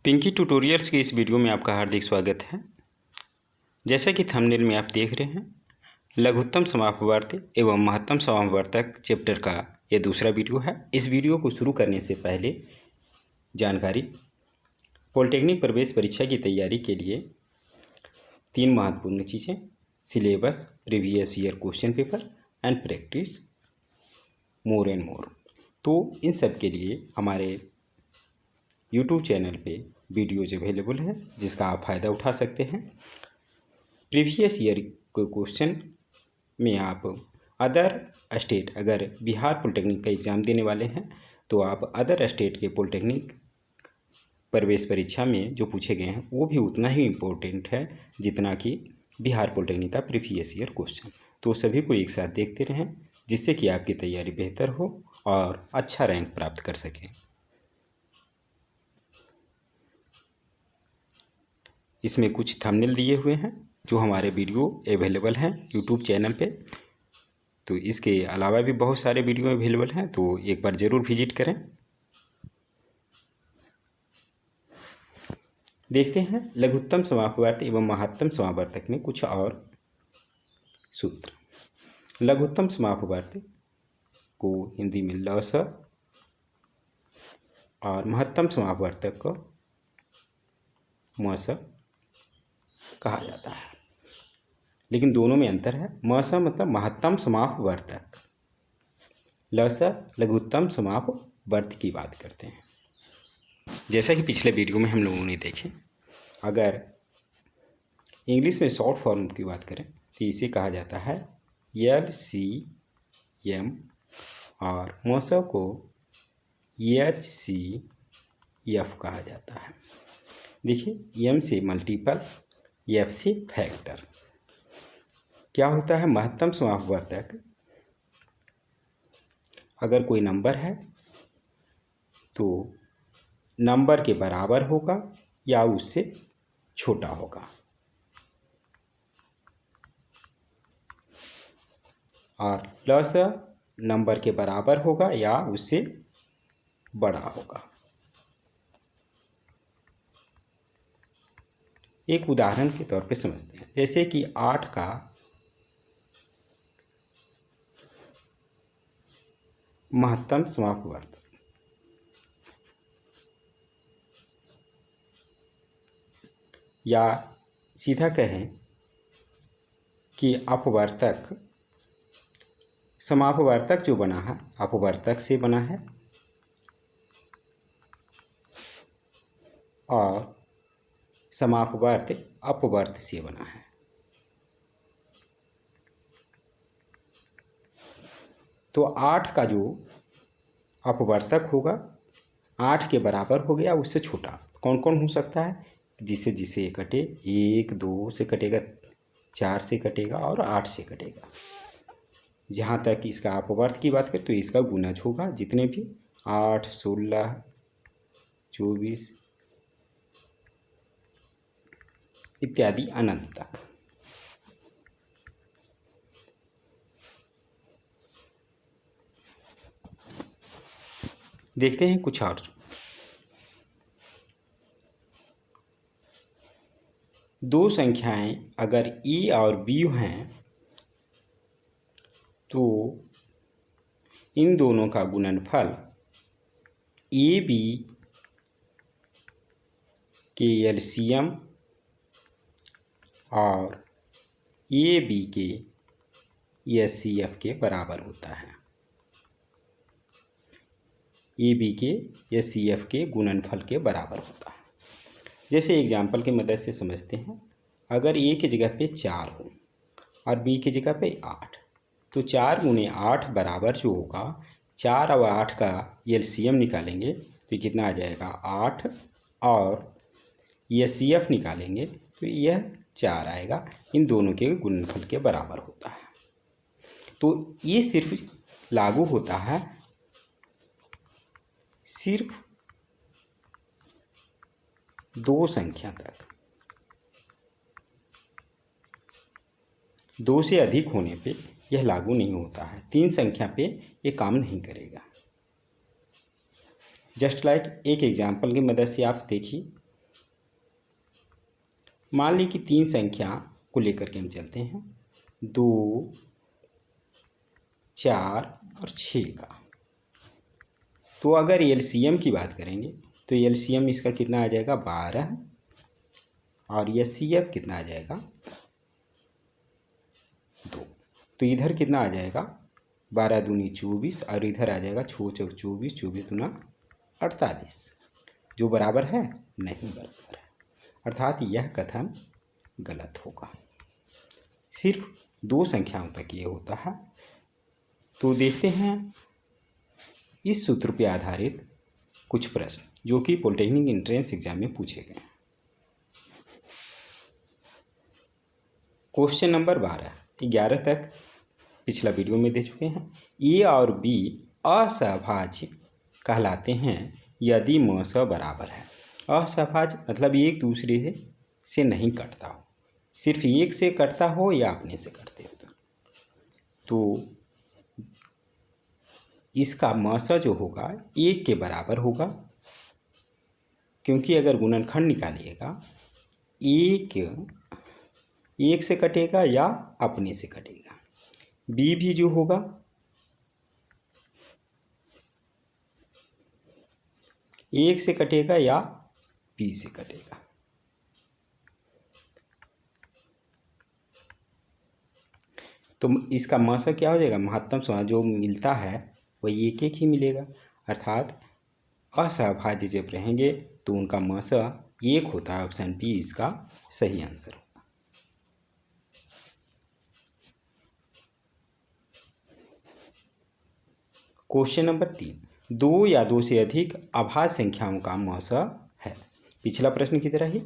Pinky tutorials की इस video में आपका हार्दिक स्वागत है। जैसा कि थंबनेल में आप देख रहे हैं, लघुत्तम समापवर्ती एवं महत्तम समापवर्तक चैप्टर का ये दूसरा वीडियो है। इस वीडियो को शुरू करने से पहले जानकारी, पॉलिटेक्निक प्रवेश परीक्षा की तैयारी के लिए 3 महत्वपूर्ण चीज़ें: syllabus, previous year question paper and practice more and more. तो इन सब के लिए हमारे यूट्यूब चैनल पे वीडियोज अवेलेबल है, जिसका आप फ़ायदा उठा सकते हैं। प्रीवियस ईयर के क्वेश्चन में आप अदर स्टेट, अगर बिहार पॉलिटेक्निक का एग्ज़ाम देने वाले हैं तो आप अदर स्टेट के पॉलिटेक्निक प्रवेश परीक्षा में जो पूछे गए हैं वो भी उतना ही इम्पोर्टेंट है जितना कि बिहार पॉलिटेक्निक का प्रीवियस ईयर क्वेश्चन। तो सभी को एक साथ देखते रहें, जिससे कि आपकी तैयारी बेहतर हो और अच्छा रैंक प्राप्त कर सकें। इसमें कुछ थंबनेल दिए हुए हैं जो हमारे वीडियो अवेलेबल हैं यूट्यूब चैनल पे। तो इसके अलावा भी बहुत सारे वीडियो अवेलेबल हैं, तो एक बार ज़रूर विजिट करें। देखते हैं लघुत्तम समापवर्तक एवं महत्तम समापवर्तक में कुछ और सूत्र। लघुत्तम समापवर्तक को हिंदी में लस और महत्तम समापवर्तक को मस कहा जाता है, लेकिन दोनों में अंतर है। मस मतलब महत्तम समापवर्तक, लस लघुत्तम समापवर्तक की बात करते हैं। जैसा कि पिछले वीडियो में हम लोगों ने देखे, अगर इंग्लिश में शॉर्ट फॉर्म की बात करें तो इसे कहा जाता है LCM और मस को HCF कहा जाता है। देखिए, M से मल्टीपल, F से फैक्टर। क्या होता है महत्तम समापवर्तक? अगर कोई नंबर है तो नंबर के बराबर होगा या उससे छोटा होगा, और प्लस नंबर के बराबर होगा या उससे बड़ा होगा। एक उदाहरण के तौर पे समझते हैं, जैसे कि 8 का महत्तम समापवर्तक, या सीधा कहें कि अपवर्तक, समापवर्तक जो बना है अपवर्तक से बना है और समापवर्त अपवर्त से बना है। तो 8 का जो अपवर्तक होगा 8 के बराबर हो गया, उससे छोटा कौन कौन हो सकता है? जिसे जिसे कटे, 1 2 से कटेगा, 4 से कटेगा और 8 से कटेगा। जहाँ तक इसका अपवर्त की बात करें तो इसका गुणज होगा जितने भी 8 16 24 इत्यादि अनंत तक। देखते हैं कुछ और। दो संख्याएं अगर E और B हैं तो इन दोनों का गुणनफल AB के LCM और AB के HCF के बराबर होता है। AB के HCF के गुणनफल के बराबर होता है। जैसे एग्जाम्पल की मदद से समझते हैं, अगर A की जगह पे 4 हो और B की जगह पे 8, तो 4 × 8 बराबर जो होगा, 4 और 8 का LCM निकालेंगे तो कितना आ जाएगा 8, और HCF निकालेंगे तो यह 4 आएगा। इन दोनों के गुणनफल के बराबर होता है। तो ये सिर्फ लागू होता है सिर्फ 2 संख्या तक। 2 से अधिक होने पे यह लागू नहीं होता है। 3 संख्या पे ये काम नहीं करेगा। जस्ट लाइक एक एग्जाम्पल की मदद से आप देखिए, मान ली कि 3 संख्या को लेकर के हम चलते हैं, 2, 4 और 6 का। तो अगर एलसीएम की बात करेंगे तो एलसीएम इसका कितना आ जाएगा 12 और एचसीएफ कितना आ जाएगा 2। तो इधर कितना आ जाएगा 12 दूनी 24 और इधर आ जाएगा 6 चौक 24, 24 दूना 48, जो बराबर है नहीं बराबर है, अर्थात यह कथन गलत होगा। सिर्फ 2 संख्याओं तक ये होता है। तो देखते हैं इस सूत्र पर आधारित कुछ प्रश्न जो कि पॉलिटेक्निक एंट्रेंस एग्जाम में पूछे गए। क्वेश्चन नंबर 11 तक पिछला वीडियो में दे चुके हैं। ए और बी असहभाज्य कहलाते हैं यदि म स बराबर है। असहभाज्य मतलब एक दूसरे से नहीं कटता हो, सिर्फ एक से कटता हो या अपने से कटते हो। तो इसका म स जो होगा 1 के बराबर होगा, क्योंकि अगर गुणनखंड निकालिएगा 1 से कटेगा या अपने से कटेगा। बी भी जो होगा 1 से कटेगा या बी से कटेगा। तो इसका म स क्या हो जाएगा, महत्तम समास जो मिलता है वह 1 ही मिलेगा, अर्थात असहभाज्य जब रहेंगे तो उनका म स 1 होता है। ऑप्शन बी इसका सही आंसर होगा। क्वेश्चन नंबर 3, 2 या 2 से अधिक अभाज्य संख्याओं का म स है। पिछला प्रश्न की तरह ही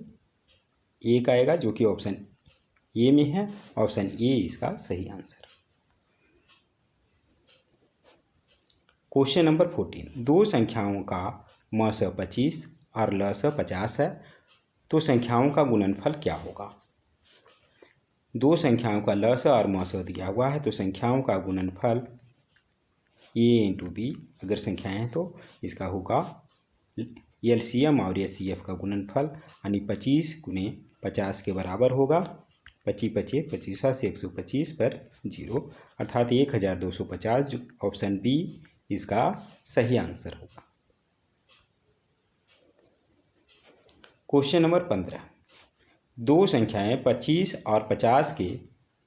1 आएगा जो कि ऑप्शन ए में है। ऑप्शन ए इसका सही आंसर। क्वेश्चन नंबर 14, 2 संख्याओं का म स 25 और ल स 50 है, तो संख्याओं का गुणनफल क्या होगा। 2 संख्याओं का ल स और म स दिया हुआ है, तो संख्याओं का गुणनफल ए इंटू बी, अगर संख्याएं हैं तो इसका होगा एलसीएम और एचसीएफ का गुणनफल, यानी 25 गुने 50 के बराबर होगा। 25 25 25 से 125 पर 0, अर्थात 1250, जो ऑप्शन बी इसका सही आंसर होगा। क्वेश्चन नंबर 15, 2 संख्याएं 25 और 50 के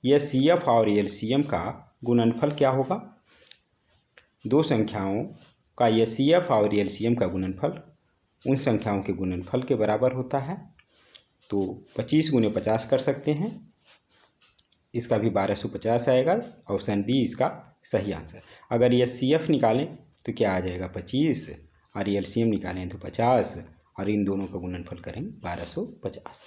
एचसीएफ और एलसीएम का गुणनफल क्या होगा। 2 संख्याओं का एचसीएफ और एलसीएम का गुणनफल उन संख्याओं के गुणनफल के बराबर होता है। तो 25 गुने 50 कर सकते हैं, इसका भी 1250 आएगा। ऑप्शन बी इसका सही आंसर। अगर एचसीएफ निकालें तो क्या आ जाएगा 25 और एलसीएम निकालें तो 50, और इन दोनों का गुणनफल करेंगे 1250।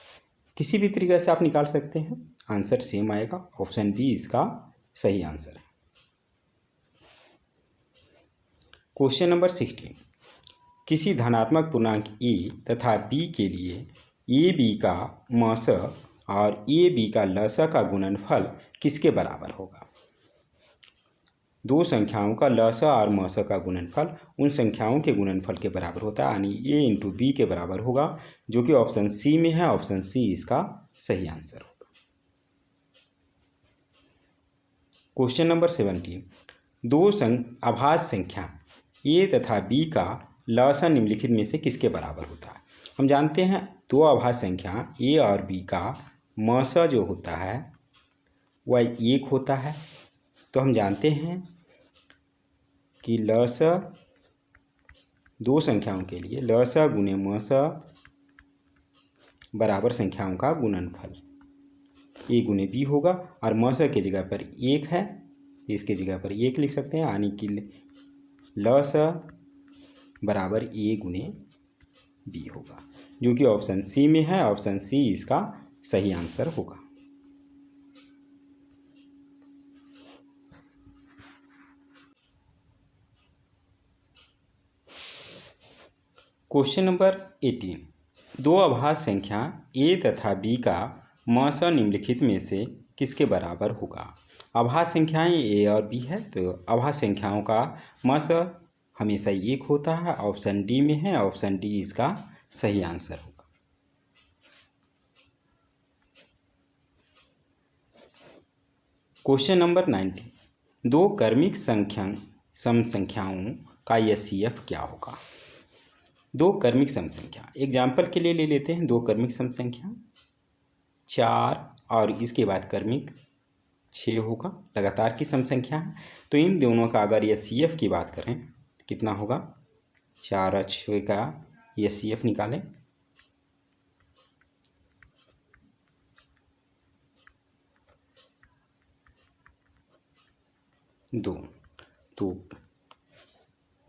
किसी भी तरीके से आप निकाल सकते हैं, आंसर सेम आएगा। ऑप्शन बी इसका सही आंसर है। क्वेश्चन नंबर 16, किसी धनात्मक पूर्णांक ए तथा बी के लिए ए बी का म स और ए बी का ल स का गुणनफल किसके बराबर होगा। 2 संख्याओं का ल स और म स का गुणनफल उन संख्याओं के गुणनफल के बराबर होता है, यानी ए इंटू बी के बराबर होगा, जो कि ऑप्शन सी में है। ऑप्शन सी इसका सही आंसर होगा। क्वेश्चन नंबर 17, 2 अभाज्य संख्या ए तथा बी का ल स निम्नलिखित में से किसके बराबर होता है। हम जानते हैं 2 अभाज्य संख्या ए और बी का म स जो होता है वह 1 होता है। तो हम जानते हैं कि ल स 2 संख्याओं के लिए ल स गुने म स बराबर संख्याओं का गुणनफल ए गुने बी होगा, और म स की जगह पर 1 है, इसके जगह पर 1 लिख सकते हैं, यानी कि ल स बराबर ए गुने बी होगा, जो कि ऑप्शन सी में है। ऑप्शन सी इसका सही आंसर होगा। क्वेश्चन नंबर 18, 2 अभाज्य संख्या ए तथा बी का म स निम्नलिखित में से किसके बराबर होगा। अभाज्य संख्याएं ए और बी है, तो अभाज्य संख्याओं का म स हमेशा 1 होता है। ऑप्शन डी में है। ऑप्शन डी इसका सही आंसर होगा। क्वेश्चन नंबर 90, दो क्रमिक सम संख्याओं का एचसीएफ क्या होगा। दो क्रमिक सम संख्या, एग्जाम्पल के लिए ले लेते हैं दो क्रमिक सम संख्या 4 और इसके बाद क्रमिक 6 होगा, लगातार की सम संख्या है। तो इन दोनों का अगर एचसीएफ की बात करें कितना होगा, 4 और 6 का एचसीएफ निकालें। तो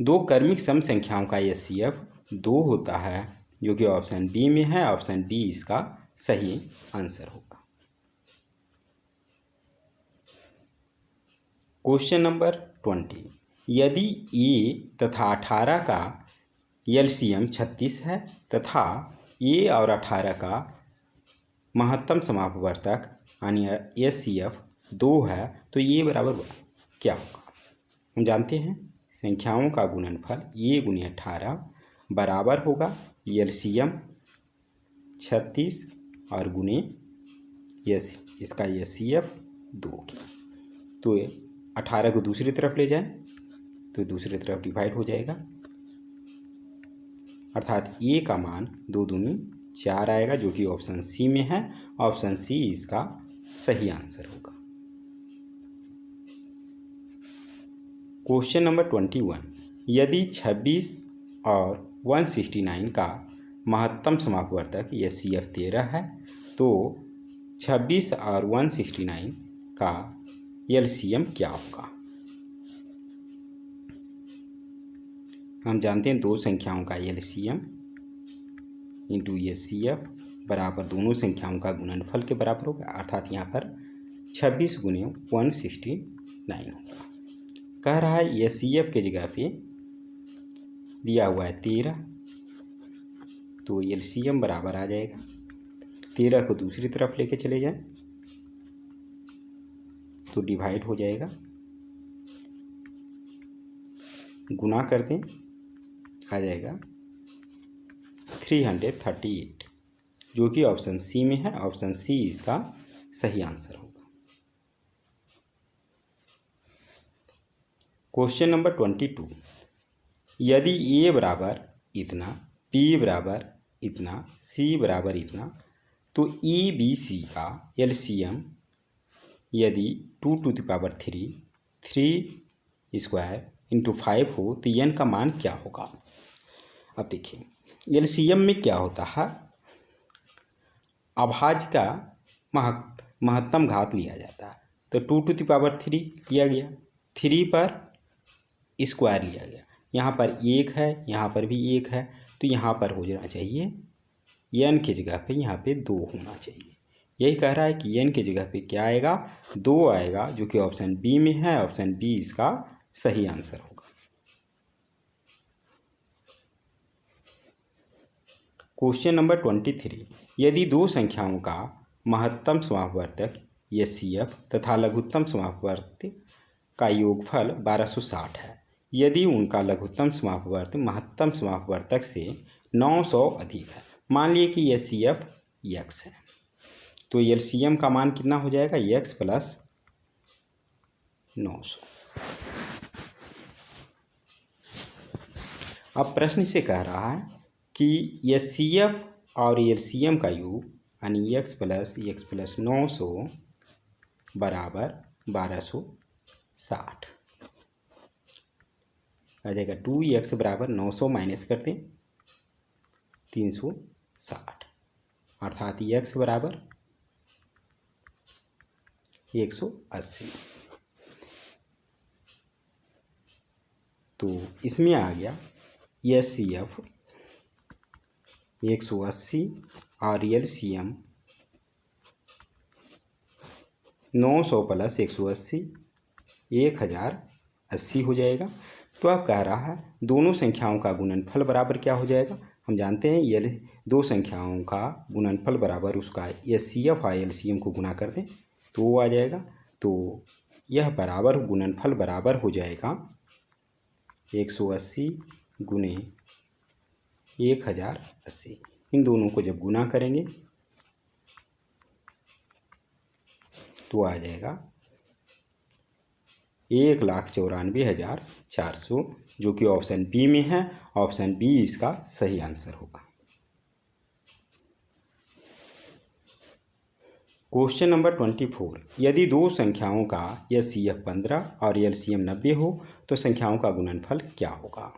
दो क्रमिक सम संख्याओं का एचसीएफ 2 होता है, जो कि ऑप्शन बी में है। ऑप्शन बी इसका सही आंसर होगा। क्वेश्चन नंबर 20, यदि ए तथा 18 का एलसीएम 36 है तथा ए और 18 का महत्तम समापवर्तक यानी एचसीएफ 2 है, तो ए बराबर क्या होगा। हम जानते हैं संख्याओं का गुणनफल ए गुने 18 बराबर होगा एलसीएम 36 और गुने इसका एचसीएफ 2 की। तो 18 को दूसरी तरफ ले जाएं तो दूसरी तरफ डिवाइड हो जाएगा, अर्थात ए का मान 2 दूनी 4 आएगा, जो कि ऑप्शन सी में है। ऑप्शन सी इसका सही आंसर होगा। क्वेश्चन नंबर 21, यदि 26 और 169 का महत्तम समापवर्तक एचसीएफ 13 है, तो 26 और 169 का एलसीएम क्या होगा। हम जानते हैं दो संख्याओं का एलसीएम इंटू एचसीएफ बराबर दोनों संख्याओं का गुणनफल के बराबर होगा, अर्थात यहाँ पर 26 गुने 169 होगा। कह रहा है एचसीएफ के जगह पे दिया हुआ है 13, तो एलसीएम बराबर आ जाएगा। 13 को दूसरी तरफ लेके चले जाएं तो डिवाइड हो जाएगा, गुना कर दें आ जाएगा 338, जो कि ऑप्शन सी में है। ऑप्शन सी इसका सही आंसर होगा। क्वेश्चन नंबर 22, यदि ए बराबर इतना, बी बराबर इतना, सी बराबर इतना, तो ए बी सी का एलसीएम यदि 2⁻³ 3 स्क्वायर इंटू 5 हो तो एन का मान क्या होगा। अब देखिए एलसीएम में क्या होता है, अभाज्य का महत्तम घात लिया जाता है। तो 2⁻³ लिया गया, 3 पर स्क्वायर लिया गया, यहाँ पर 1 है, यहाँ पर भी 1 है, तो यहाँ पर हो जाना चाहिए एन की जगह पे यहाँ पे 2 होना चाहिए। यही कह रहा है कि एन की जगह पे क्या आएगा, 2 आएगा, जो कि ऑप्शन बी में है। ऑप्शन बी इसका सही आंसर होगा। क्वेश्चन नंबर 23, यदि दो संख्याओं का महत्तम समापवर्तक एचसीएफ तथा लघुत्तम समापवर्तक का योगफल 1260 है, यदि उनका लघुत्तम समापवर्तक महत्तम समापवर्तक से 900 अधिक है। मान लिए कि एचसीएफ x है, तो एलसीएम का मान कितना हो जाएगा, x प्लस 900। अब प्रश्न से कह रहा है कि एचसीएफ और एलसीएम का योग यानी x प्लस 900 बराबर 1260 आ जाएगा। 2x बराबर 900 माइनस करते 360, अर्थात x बराबर 180। तो इसमें आ गया एचसीएफ 180 और एलसीएम 900 प्लस 180 1080 हो जाएगा। तो अब कह रहा है दोनों संख्याओं का गुणनफल बराबर क्या हो जाएगा। हम जानते हैं ये दो संख्याओं का गुणनफल बराबर उसका एचसीएफ और एलसीएम को गुना कर दें तो वो आ जाएगा। तो यह बराबर गुणनफल बराबर हो जाएगा 180 गुने 1080। इन दोनों को जब गुना करेंगे तो आ जाएगा 1,94,400, जो कि ऑप्शन बी में है। ऑप्शन बी इसका सही आंसर होगा। क्वेश्चन नंबर 24, यदि दो संख्याओं का एचसीएफ 15 और एलसीएम 90 हो तो संख्याओं का गुणनफल क्या होगा।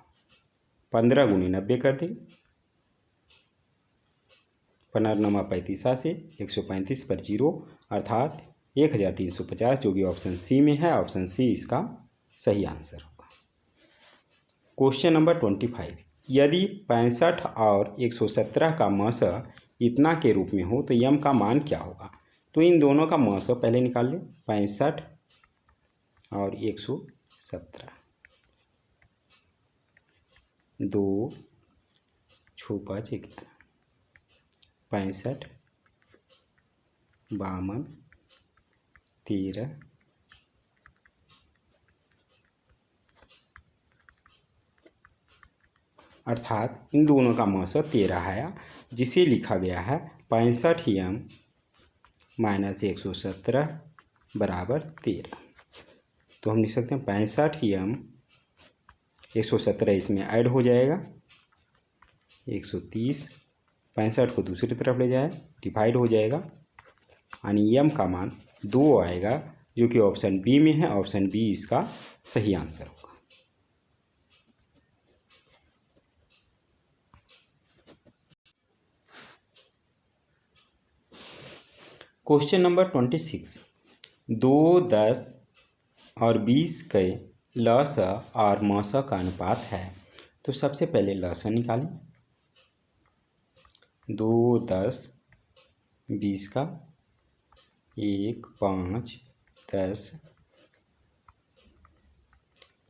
15 × 90 कर दें, 15 × 35 से 135 पर 0 अर्थात 1350, जो कि ऑप्शन सी में है। ऑप्शन सी इसका सही आंसर होगा। क्वेश्चन नंबर 25, यदि 65 और 117 का मस इतना के रूप में हो तो यम का मान क्या होगा। तो इन दोनों का मस पहले निकाल लें, 65 और 117, 2 6 5 11, 65 52 13 अर्थात इन दोनों का मस 13 है, जिसे लिखा गया है 65m - 117 बराबर 13। तो हम लिख सकते हैं 65m 117 इसमें ऐड हो जाएगा 130, 65 को दूसरी तरफ ले जाए डिवाइड हो जाएगा, यानी यम का मान 2 आएगा, जो कि ऑप्शन बी में है। ऑप्शन बी इसका सही आंसर होगा। क्वेश्चन नंबर 26, 2, 10 और 20 के लस और मस का अनुपात है। तो सबसे पहले लस निकालें, 2, 10, 20 का 1, 5, 10,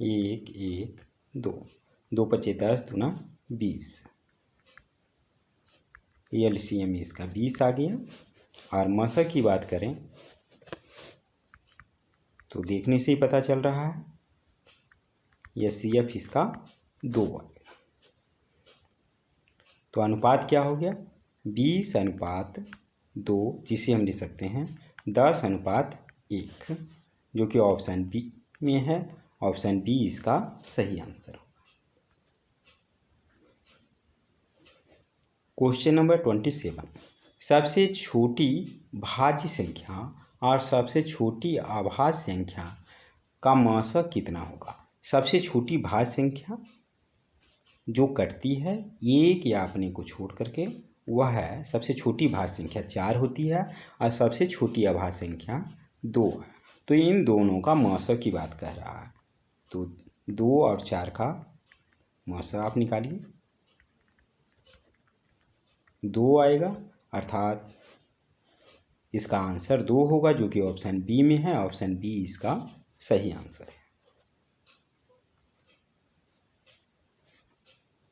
1, 1, 2, 2 × 10 × 20, एलसीएम इसका 20 आ गया। और मस की बात करें तो देखने से ही पता चल रहा है एचसीएफ इसका 2 आएगा। तो अनुपात क्या हो गया, 20:2, जिसे हम लिख सकते हैं 10:1, जो कि ऑप्शन बी में है। ऑप्शन बी इसका सही आंसर होगा। क्वेश्चन नंबर 27, सबसे छोटी भाज्य संख्या और सबसे छोटी अभाज्य संख्या का मस कितना होगा। सबसे छोटी भाज्य संख्या जो कटती है एक या अपने को छोड़ करके, वह है सबसे छोटी भाज्य संख्या 4 होती है, और सबसे छोटी अभाज्य संख्या 2 है। तो इन दोनों का मस की बात कर रहा है। तो 2 और 4 का मस आप निकालिए, 2 आएगा, अर्थात इसका आंसर 2 होगा, जो कि ऑप्शन बी में है। ऑप्शन बी इसका सही आंसर है।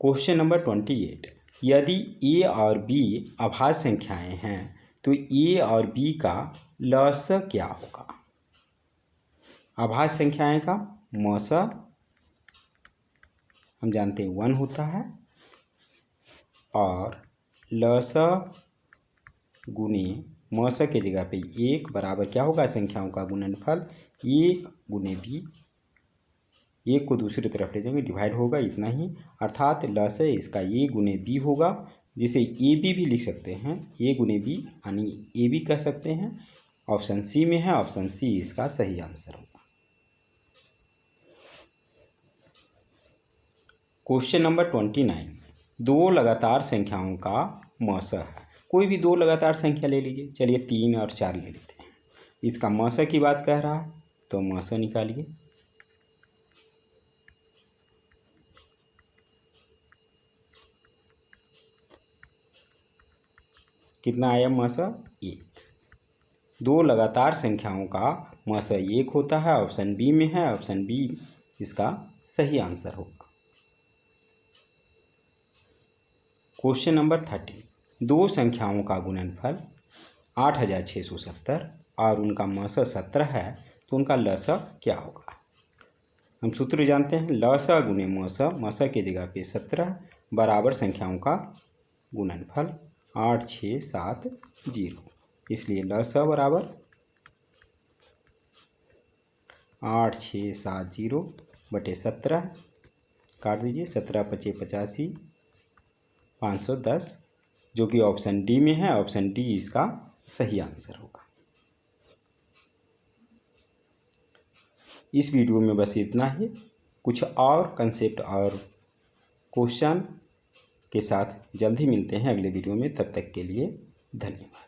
क्वेश्चन नंबर 28, यदि ए और बी अभाज्य संख्याएं हैं तो ए और बी का लस क्या होगा। अभाज्य संख्याएं का मस हम जानते हैं 1 होता है, और लस गुने मस के जगह पे 1 बराबर क्या होगा, संख्याओं का गुणनफल ए गुने बी, 1 को दूसरी तरफ ले जाएंगे डिवाइड होगा, इतना ही, अर्थात लस इसका ए गुने बी होगा, जिसे ए बी भी लिख सकते हैं, ए गुने बी यानी ए बी कह सकते हैं। ऑप्शन सी में है। ऑप्शन सी इसका सही आंसर होगा। क्वेश्चन नंबर 29, 2 लगातार संख्याओं का मस है। कोई भी 2 लगातार संख्या ले लीजिए, चलिए 3 और 4 ले लेते हैं। इसका मस की बात कह रहा है, तो मस निकालिए, कितना आया मस 1। 2 लगातार संख्याओं का मस 1 होता है, ऑप्शन बी में है। ऑप्शन बी इसका सही आंसर होगा। क्वेश्चन नंबर 30, 2 संख्याओं का गुणनफल 8670 और उनका मस 17 है, तो उनका लस क्या होगा। हम सूत्र जानते हैं, लस गुने मस, मस की जगह पे 17 बराबर संख्याओं का गुणनफल 8670, इसलिए लस बराबर 8670/17 काट दीजिए। 17×5 = 85, 510, जो कि ऑप्शन डी में है। ऑप्शन डी इसका सही आंसर होगा। इस वीडियो में बस इतना ही। कुछ और कंसेप्ट और क्वेश्चन के साथ जल्द ही मिलते हैं अगले वीडियो में। तब तक के लिए धन्यवाद।